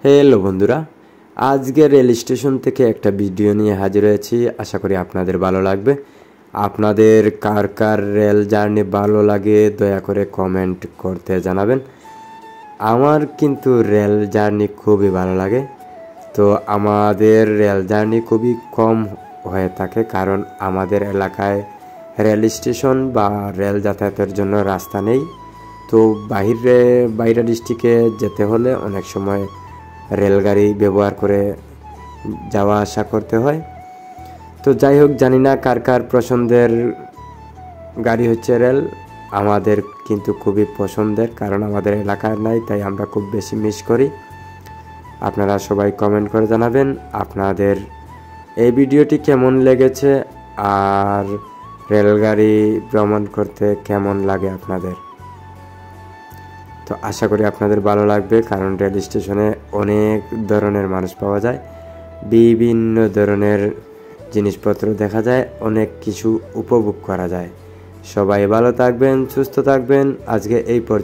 Hello বন্ধুরা, আজকে rail station থেকে একটা ভিডিও নিয়ে হাজির হয়েছি। আশা করি আপনাদের ভালো লাগবে। আপনাদের কার কার রেল জার্নি ভালো লাগে দয়া করে কমেন্ট করতে জানাবেন। আমার কিন্তু রেল জার্নি খুবই ভালো লাগে। তো আমাদের রেল জার্নি খুবই কম হয়ে থাকে, কারণ আমাদের এলাকায় রেল স্টেশন বা রেল যাতায়াতের জন্য রাস্তা নেই। তো বাইরে ডিস্ট্রিক্টে যেতে হলে অনেক সময় রেলগাড়ি ব্যবহার করে যাওয়া আসা করতে হয়। তো যাই হোক, জানি না কার কার পছন্দের গাড়ি হচ্ছে রেল। আমাদের কিন্তু খুবই পছন্দের, কারণ আমাদের এলাকায় নাই, তাই আমরা খুব বেশি মিস করি। আপনারা সবাই কমেন্ট করে জানাবেন আপনাদের এই ভিডিওটি কেমন লেগেছে আর রেলগাড়ি ভ্রমণ করতে কেমন লাগে আপনাদের। তো আশা করি আপনাদের ভালো লাগবে, কারণ রেল স্টেশনে অনেক ধরনের মানুষ পাওয়া যায়, বিভিন্ন ধরনের জিনিসপত্র দেখা যায়, অনেক কিছু উপভোগ করা যায়। সবাই ভালো থাকবেন, সুস্থ থাকবেন। আজকে এই পর্যন্ত।